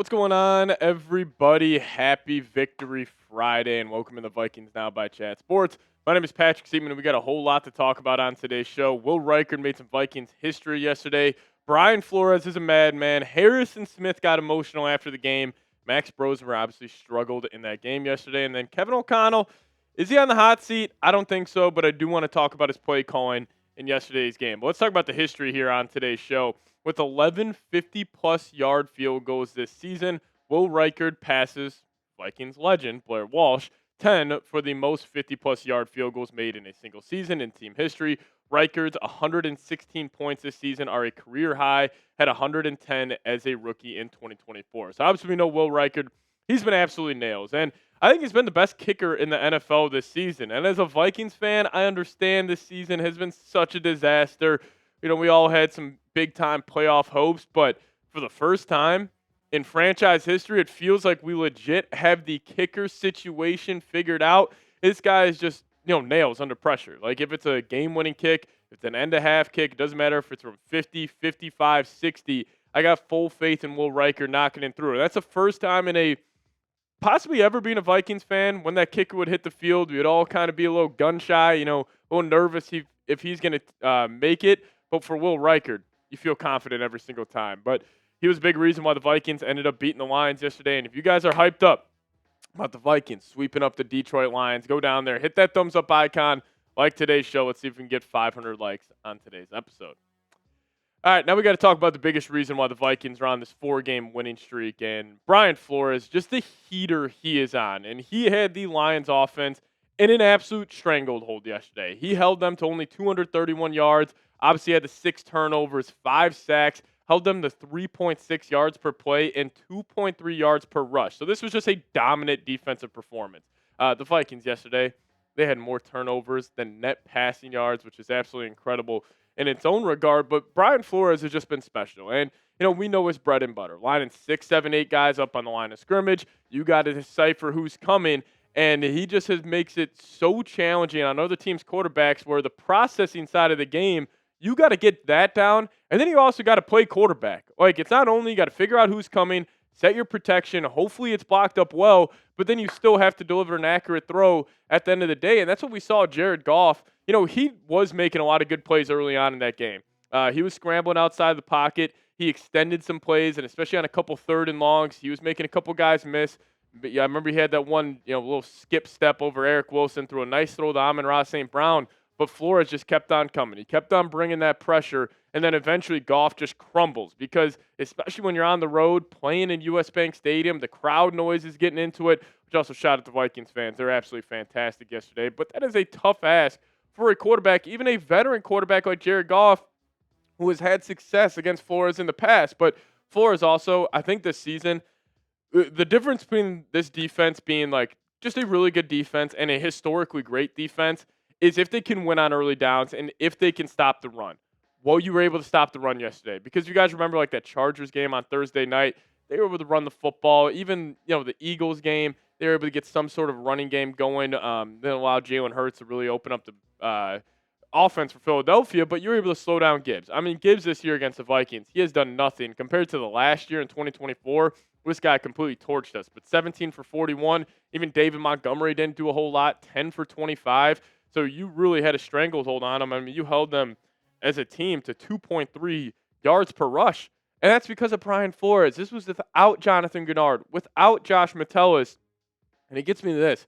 What's going on, everybody? Happy Victory Friday, and welcome to the Vikings Now by Chat Sports. My name is Patrick Siepman, and we got a whole lot to talk about on today's show. Will Reichard made some Vikings history yesterday. Brian Flores is a madman. Harrison Smith got emotional after the game. Max Brosmer obviously struggled in that game yesterday. And then Kevin O'Connell, is he on the hot seat? I don't think so, but I do want to talk about his play calling in yesterday's game. But let's talk about the history here on today's show. With 11 50-plus yard field goals this season, Will Reichard passes Vikings legend Blair Walsh 10 for the most 50-plus yard field goals made in a single season in team history. Reichard's 116 points this season are a career high, had 110 as a rookie in 2024. So obviously we know Will Reichard, he's been absolutely nails. And I think he's been the best kicker in the NFL this season. And as a Vikings fan, I understand this season has been such a disaster. You know, we all had some big-time playoff hopes, but for the first time in franchise history, it feels like we legit have the kicker situation figured out. This guy is just, nails under pressure. Like, if it's a game-winning kick, if it's an end-of-half kick, it doesn't matter if it's from 50, 55, 60. I got full faith in Will Reichard knocking it through. That's the first time in a possibly ever being a Vikings fan, when that kicker would hit the field, we'd all kind of be a little gun-shy, a little nervous if he's going to make it. But for Will Reichard, you feel confident every single time. But he was a big reason why the Vikings ended up beating the Lions yesterday. And if you guys are hyped up about the Vikings sweeping up the Detroit Lions, go down there, hit that thumbs up icon, like today's show. Let's see if we can get 500 likes on today's episode. All right, now we got to talk about the biggest reason why the Vikings are on this 4-game winning streak. And Brian Flores, just the heater he is on. And he had the Lions offense in an absolute stranglehold yesterday. He held them to only 231 yards. Obviously had the 6 turnovers, 5 sacks, held them to 3.6 yards per play and 2.3 yards per rush. So this was just a dominant defensive performance. The Vikings yesterday, they had more turnovers than net passing yards, which is absolutely incredible in its own regard. But Brian Flores has just been special. And, we know his bread and butter. Lining 6, 7, 8 guys up on the line of scrimmage. You got to decipher who's coming. And he just makes it so challenging on other teams' quarterbacks where the processing side of the game, you got to get that down, and then you also got to play quarterback. Like, it's not only you got to figure out who's coming, set your protection, hopefully it's blocked up well, but then you still have to deliver an accurate throw at the end of the day, and that's what we saw Jared Goff. He was making a lot of good plays early on in that game. He was scrambling outside the pocket. He extended some plays, and especially on a couple 3rd and longs, he was making a couple guys miss. But yeah, I remember he had that one, little skip step over Eric Wilson, threw a nice throw to Amon-Ra St. Brown. But Flores just kept on coming. He kept on bringing that pressure, and then eventually Goff just crumbles because, especially when you're on the road playing in US Bank Stadium, the crowd noise is getting into it, which also shout out to Vikings fans. They're absolutely fantastic yesterday. But that is a tough ask for a quarterback, even a veteran quarterback like Jared Goff, who has had success against Flores in the past. But Flores also, I think this season, the difference between this defense being like just a really good defense and a historically great defense is if they can win on early downs and if they can stop the run. Well, you were able to stop the run yesterday because you guys remember like that Chargers game on Thursday night, they were able to run the football. Even, the Eagles game, they were able to get some sort of running game going. Then allow Jalen Hurts to really open up the offense for Philadelphia, but you were able to slow down Gibbs. I mean, Gibbs this year against the Vikings, he has done nothing compared to the last year in 2024. This guy completely torched us, but 17 for 41. Even David Montgomery didn't do a whole lot, 10 for 25. So you really had a stranglehold on them. I mean, you held them as a team to 2.3 yards per rush. And that's because of Brian Flores. This was without Jonathan Gennard, without Josh Metellus. And it gets me to this.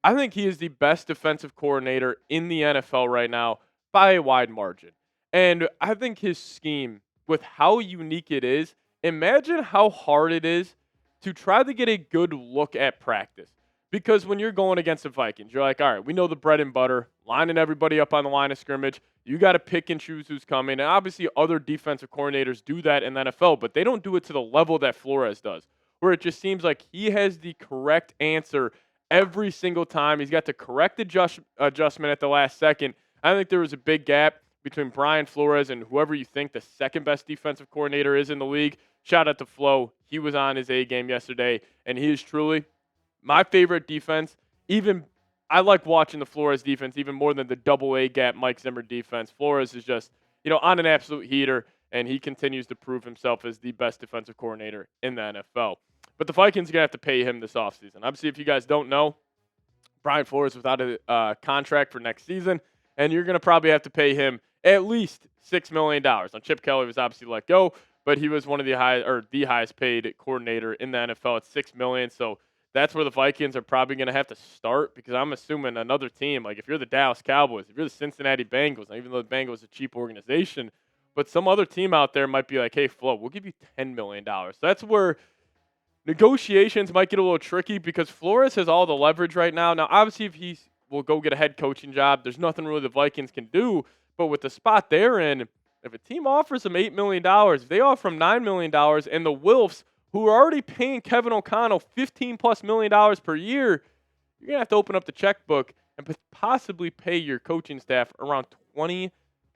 I think he is the best defensive coordinator in the NFL right now by a wide margin. And I think his scheme, with how unique it is, imagine how hard it is to try to get a good look at practice. Because when you're going against the Vikings, you're like, all right, we know the bread and butter, lining everybody up on the line of scrimmage. You got to pick and choose who's coming. And obviously other defensive coordinators do that in the NFL, but they don't do it to the level that Flores does, where it just seems like he has the correct answer every single time. He's got the correct adjustment at the last second. I think there was a big gap between Brian Flores and whoever you think the second best defensive coordinator is in the league. Shout out to Flo. He was on his A game yesterday, and he is truly my favorite defense. Even I like watching the Flores defense even more than the double A gap Mike Zimmer defense. Flores is just, on an absolute heater. and he continues to prove himself as the best defensive coordinator in the NFL. But the Vikings are going to have to pay him this offseason. Obviously, if you guys don't know, Brian Flores without a contract for next season, and you're going to probably have to pay him at least $6 million. Now, Chip Kelly was obviously let go, but he was one of the highest paid coordinator in the NFL at $6 million. So that's where the Vikings are probably going to have to start, because I'm assuming another team, like if you're the Dallas Cowboys, if you're the Cincinnati Bengals, even though the Bengals are a cheap organization, but some other team out there might be like, hey, Flo, we'll give you $10 million. So that's where negotiations might get a little tricky, because Flores has all the leverage right now. Now, obviously, if he will go get a head coaching job, there's nothing really the Vikings can do. But with the spot they're in, if a team offers him $8 million, if they offer him $9 million, and the Wilfs, who are already paying Kevin O'Connell $15+ million per year, you're going to have to open up the checkbook and possibly pay your coaching staff around $20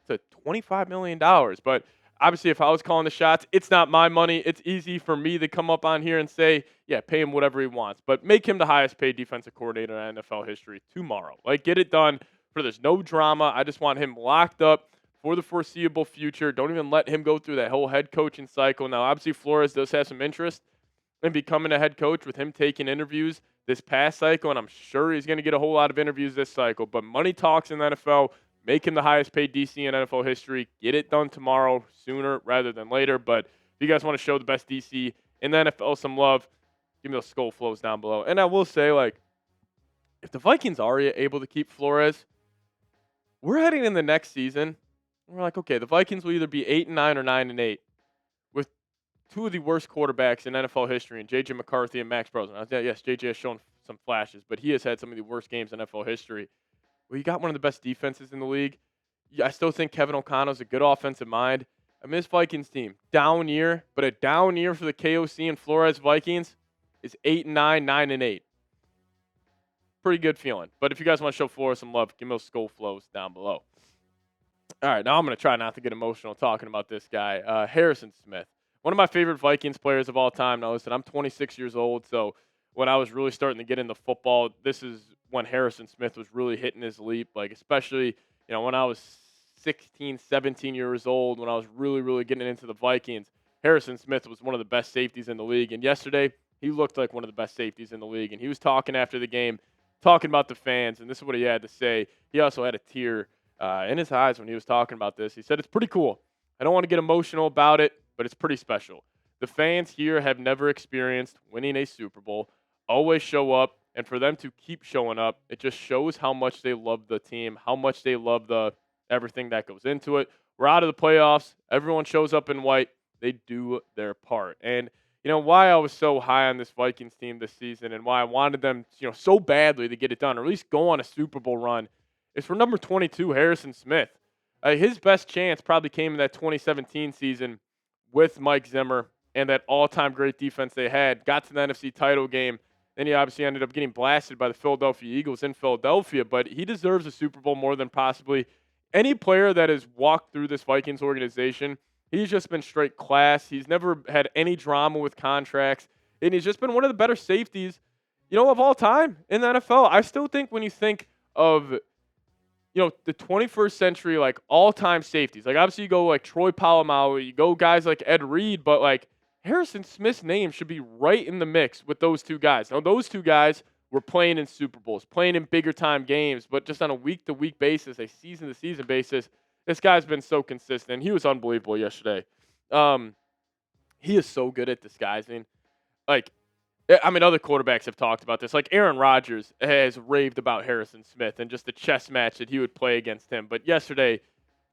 to $25 million. But obviously, if I was calling the shots, it's not my money. It's easy for me to come up on here and say, yeah, pay him whatever he wants. But make him the highest paid defensive coordinator in NFL history tomorrow. Like, get it done. There's no drama. I just want him locked up for the foreseeable future. Don't even let him go through that whole head coaching cycle. Now, obviously, Flores does have some interest in becoming a head coach, with him taking interviews this past cycle, and I'm sure he's going to get a whole lot of interviews this cycle. But money talks in the NFL. Make him the highest paid DC in NFL history. Get it done tomorrow, sooner rather than later. But if you guys want to show the best DC in the NFL some love, give me those skull flows down below. And I will say, like, if the Vikings are able to keep Flores, we're heading in the next season. We're like, okay, the Vikings will either be 8-9 or 9-8 with two of the worst quarterbacks in NFL history, and J.J. McCarthy and Max Brosmer. Yes, J.J. has shown some flashes, but he has had some of the worst games in NFL history. Well, you got one of the best defenses in the league. I still think Kevin O'Connell's a good offensive mind. I mean, this Vikings team, down year, but a down year for the KOC and Flores Vikings is 8-9, 9-8. Pretty good feeling. But if you guys want to show Flores some love, give me those skull flows down below. All right, now I'm going to try not to get emotional talking about this guy, Harrison Smith. One of my favorite Vikings players of all time. Now, listen, I'm 26 years old, so when I was really starting to get into football, this is when Harrison Smith was really hitting his leap, like especially, when I was 16, 17 years old, when I was really, really getting into the Vikings, Harrison Smith was one of the best safeties in the league. And yesterday, he looked like one of the best safeties in the league. And he was talking after the game, talking about the fans, and this is what he had to say. He also had a tear in his eyes when he was talking about this. He said, "It's pretty cool. I don't want to get emotional about it, but it's pretty special. The fans here have never experienced winning a Super Bowl, always show up, and for them to keep showing up, it just shows how much they love the team, how much they love everything that goes into it. We're out of the playoffs. Everyone shows up in white. They do their part." And why I was so high on this Vikings team this season, and why I wanted them, so badly to get it done, or at least go on a Super Bowl run, is for number 22, Harrison Smith. His best chance probably came in that 2017 season with Mike Zimmer and that all-time great defense they had. Got to the NFC title game. Then he obviously ended up getting blasted by the Philadelphia Eagles in Philadelphia, but he deserves a Super Bowl more than possibly any player that has walked through this Vikings organization. He's just been straight class. He's never had any drama with contracts, and he's just been one of the better safeties, of all time in the NFL. I still think when you think of, the 21st century, like, all-time safeties, like, obviously you go, like, Troy Polamalu, you go guys like Ed Reed, but, like, Harrison Smith's name should be right in the mix with those two guys. Now, those two guys were playing in Super Bowls, playing in bigger-time games, but just on a week-to-week basis, a season-to-season basis, this guy's been so consistent. He was unbelievable yesterday. He is so good at disguising. Other quarterbacks have talked about this. Like, Aaron Rodgers has raved about Harrison Smith and just the chess match that he would play against him. But yesterday,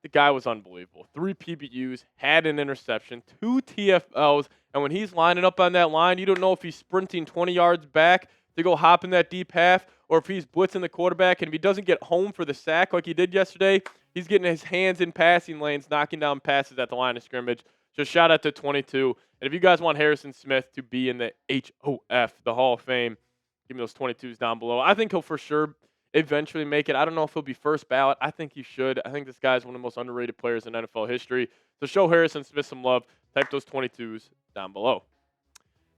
the guy was unbelievable. 3 PBUs, had an interception, 2 TFLs, and when he's lining up on that line, you don't know if he's sprinting 20 yards back to go hop in that deep half, or if he's blitzing the quarterback, and if he doesn't get home for the sack like he did yesterday, he's getting his hands in passing lanes, knocking down passes at the line of scrimmage. So shout out to 22. And if you guys want Harrison Smith to be in the HOF, the Hall of Fame, give me those 22s down below. I think he'll for sure eventually make it. I don't know if he'll be first ballot. I think he should. I think this guy's one of the most underrated players in NFL history. So show Harrison Smith some love. Type those 22s down below.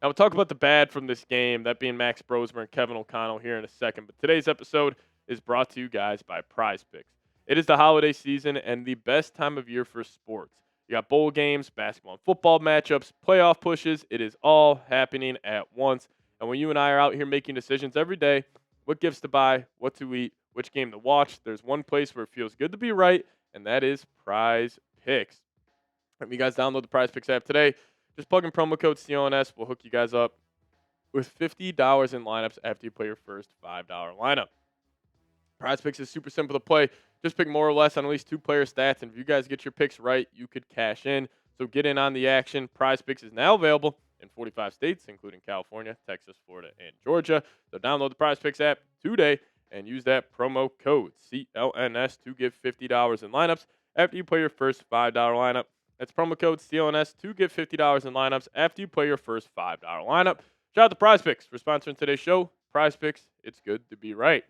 Now we'll talk about the bad from this game, that being Max Brosmer and Kevin O'Connell here in a second. But today's episode is brought to you guys by Prize Picks. It is the holiday season and the best time of year for sports. You got bowl games, basketball and football matchups, playoff pushes. It is all happening at once. And when you and I are out here making decisions every day, what gifts to buy, what to eat, which game to watch, there's one place where it feels good to be right, and that is Prize Picks. If you guys download the Prize Picks app today, just plug in promo code CONS. We'll hook you guys up with $50 in lineups after you play your first $5 lineup. Prize Picks is super simple to play. Just pick more or less on at least 2 player stats, and if you guys get your picks right, you could cash in. So get in on the action. Prize Picks is now available in 45 states, including California, Texas, Florida, and Georgia. So download the Prize Picks app today and use that promo code CLNS to get $50 in lineups after you play your first $5 lineup. That's promo code CLNS to get $50 in lineups after you play your first $5 lineup. Shout out to Prize Picks for sponsoring today's show. Prize Picks, it's good to be right.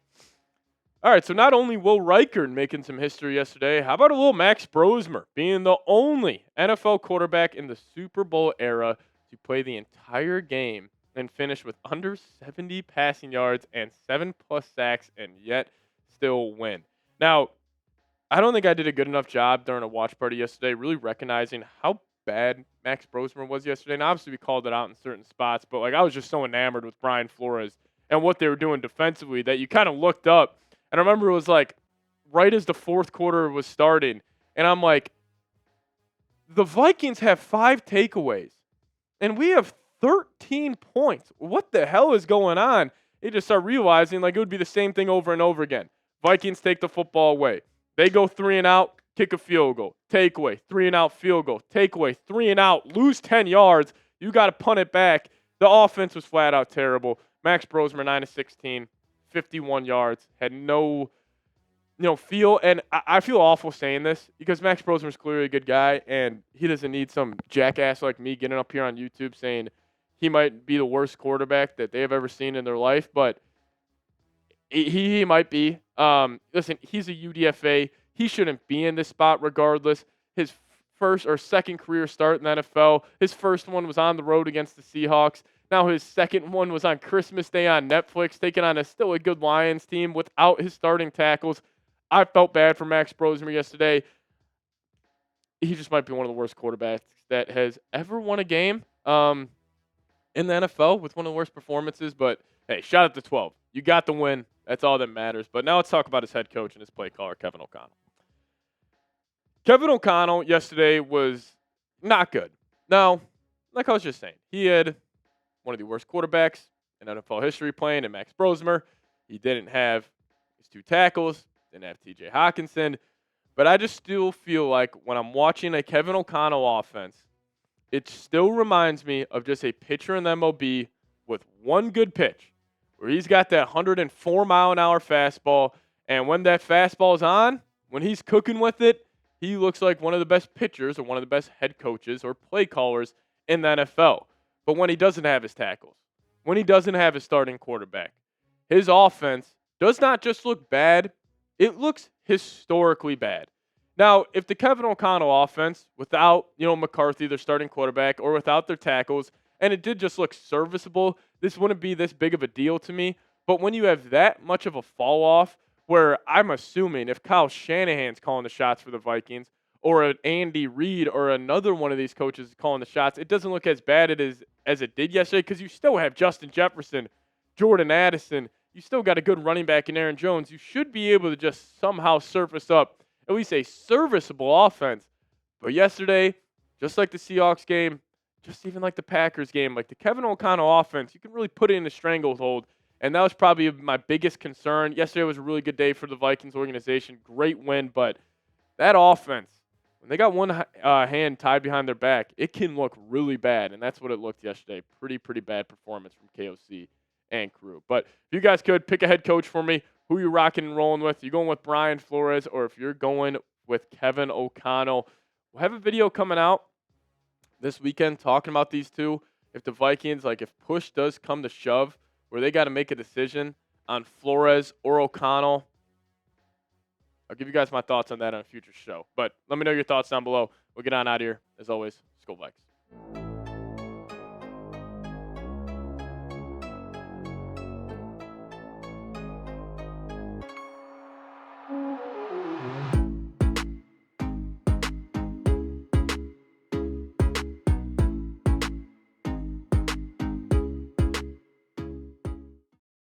All right, so not only Will Reichard making some history yesterday, how about a little Max Brosmer being the only NFL quarterback in the Super Bowl era to play the entire game and finish with under 70 passing yards and 7+ sacks and yet still win. Now, I don't think I did a good enough job during a watch party yesterday really recognizing how bad Max Brosmer was yesterday. And obviously we called it out in certain spots, but I was just so enamored with Brian Flores and what they were doing defensively that you kind of looked up. And I remember it was right as the fourth quarter was starting, and I'm like, the Vikings have 5 takeaways, and we have 13 points. What the hell is going on? They just start realizing it would be the same thing over and over again. Vikings take the football away. They go 3 and out, kick a field goal, takeaway, 3 and out, field goal, takeaway, 3 and out, lose 10 yards. You got to punt it back. The offense was flat out terrible. Max Brosmer, 9 of 16. 51 yards, had no feel. And I feel awful saying this because Max Brosmer is clearly a good guy, and he doesn't need some jackass like me getting up here on YouTube saying he might be the worst quarterback that they have ever seen in their life, but he might be. Listen, he's a UDFA. He shouldn't be in this spot regardless. His first or second career start in the NFL, his first one was on the road against the Seahawks. Now his second one was on Christmas Day on Netflix, taking on still a good Lions team without his starting tackles. I felt bad for Max Brosmer yesterday. He just might be one of the worst quarterbacks that has ever won a game in the NFL with one of the worst performances. But, hey, shout out to 12. You got the win. That's all that matters. But now let's talk about his head coach and his play caller, Kevin O'Connell. Kevin O'Connell yesterday was not good. Now, like I was just saying, he had one of the worst quarterbacks in NFL history playing in Max Brosmer. He didn't have his 2 tackles, didn't have TJ Hawkinson. But I just still feel like when I'm watching a Kevin O'Connell offense, it still reminds me of just a pitcher in the MLB with one good pitch, where he's got that 104-mile-an-hour fastball, and when that fastball is on, when he's cooking with it, he looks like one of the best pitchers or one of the best head coaches or play callers in the NFL. But when he doesn't have his tackles, when he doesn't have his starting quarterback, his offense does not just look bad, it looks historically bad. Now, if the Kevin O'Connell offense, without McCarthy, their starting quarterback, or without their tackles, and it did just look serviceable, this wouldn't be this big of a deal to me. But when you have that much of a fall off, where I'm assuming if Kyle Shanahan's calling the shots for the Vikings, or an Andy Reid or another one of these coaches is calling the shots, it doesn't look as bad as it did yesterday because you still have Justin Jefferson, Jordan Addison. You still got a good running back in Aaron Jones. You should be able to just somehow surface up at least a serviceable offense. But yesterday, just like the Seahawks game, just even like the Packers game, like the Kevin O'Connell offense, you can really put it in a stranglehold. And that was probably my biggest concern. Yesterday was a really good day for the Vikings organization. Great win, but that offense, when they got one hand tied behind their back, it can look really bad, and that's what it looked yesterday. Pretty bad performance from KOC and crew. But if you guys could pick a head coach for me, who you rocking and rolling with? You going with Brian Flores, or if you're going with Kevin O'Connell? We'll have a video coming out this weekend talking about these two. If the Vikings, if push does come to shove, where they got to make a decision on Flores or O'Connell, I'll give you guys my thoughts on that on a future show. But let me know your thoughts down below. We'll get on out of here. As always, Skol Vikes.